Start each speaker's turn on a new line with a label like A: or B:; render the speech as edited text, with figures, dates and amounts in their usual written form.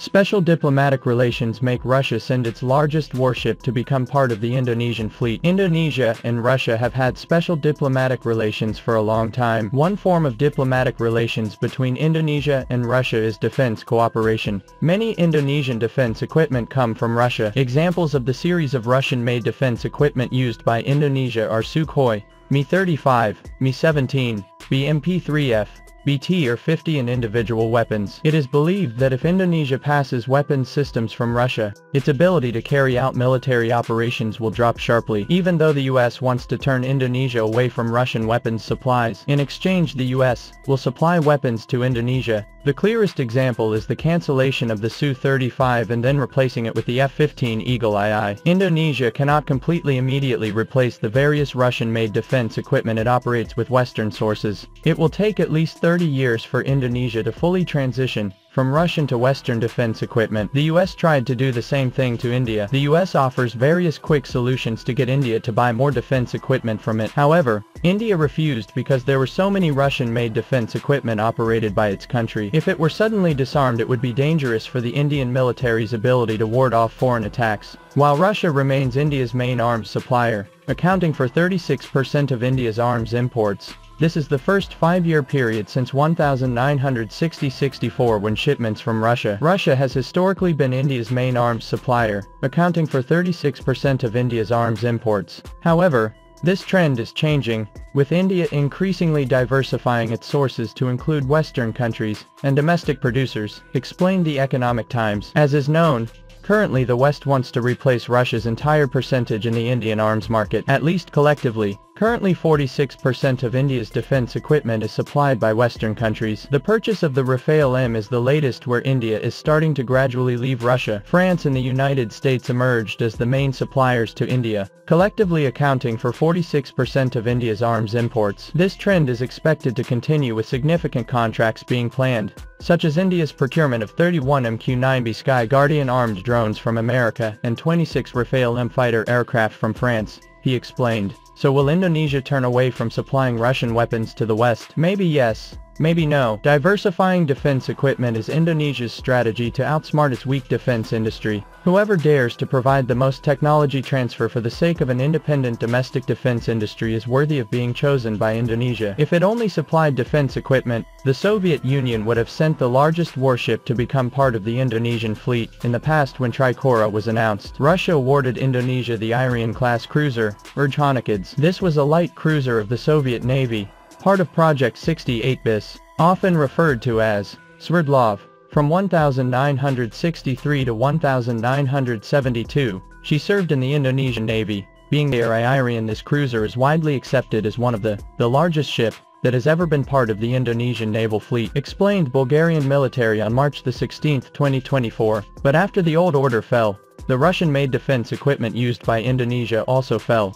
A: Special diplomatic relations make Russia send its largest warship to become part of the Indonesian fleet. Indonesia and Russia have had special diplomatic relations for a long time. One form of diplomatic relations between Indonesia and Russia is defense cooperation. Many Indonesian defense equipment come from Russia. Examples of the series of Russian-made defense equipment used by Indonesia are Sukhoi, Mi-35, Mi-17, BMP-3F, BT or 50 and individual weapons. It is believed that if Indonesia passes weapons systems from Russia, its ability to carry out military operations will drop sharply. Even though the US wants to turn Indonesia away from Russian weapons supplies, in exchange the US will supply weapons to Indonesia. The clearest example is the cancellation of the Su-35 and then replacing it with the F-15 Eagle II. Indonesia cannot completely immediately replace the various Russian-made defense equipment it operates with Western sources. It will take at least 30 years for Indonesia to fully transition from Russian to Western defense equipment. The US tried to do the same thing to India. The US offers various quick solutions to get India to buy more defense equipment from it. However, India refused because there were so many Russian-made defense equipment operated by its country. If it were suddenly disarmed, it would be dangerous for the Indian military's ability to ward off foreign attacks. While Russia remains India's main arms supplier, accounting for 36% of India's arms imports, this is the first 5-year period since 1960-64 when shipments from Russia has historically been India's main arms supplier, accounting for 36% of India's arms imports. However, this trend is changing, with India increasingly diversifying its sources to include Western countries and domestic producers, explained the Economic Times. As is known, currently the West wants to replace Russia's entire percentage in the Indian arms market, at least collectively. Currently 46% of India's defense equipment is supplied by Western countries. The purchase of the Rafale M is the latest where India is starting to gradually leave Russia. France and the United States emerged as the main suppliers to India, collectively accounting for 46% of India's arms imports. This trend is expected to continue with significant contracts being planned, such as India's procurement of 31 MQ-9B Sky Guardian armed drones from America and 26 Rafale M fighter aircraft from France, he explained. So will Indonesia turn away from supplying Russian weapons to the West? Maybe yes, maybe no. Diversifying defense equipment is Indonesia's strategy to outsmart its weak defense industry. Whoever dares to provide the most technology transfer for the sake of an independent domestic defense industry is worthy of being chosen by Indonesia. If it only supplied defense equipment, the Soviet Union would have sent the largest warship to become part of the Indonesian fleet. In the past, when Trikora was announced, Russia awarded Indonesia the Irian-class cruiser, Urjonikids. This was a light cruiser of the Soviet Navy, part of Project 68 bis, often referred to as Sverdlov. From 1963 to 1972, she served in the Indonesian Navy. Being the Irian, this cruiser is widely accepted as one of the largest ship that has ever been part of the Indonesian naval fleet, explained Bulgarian military on March 16, 2024. But after the old order fell, the Russian-made defense equipment used by Indonesia also fell.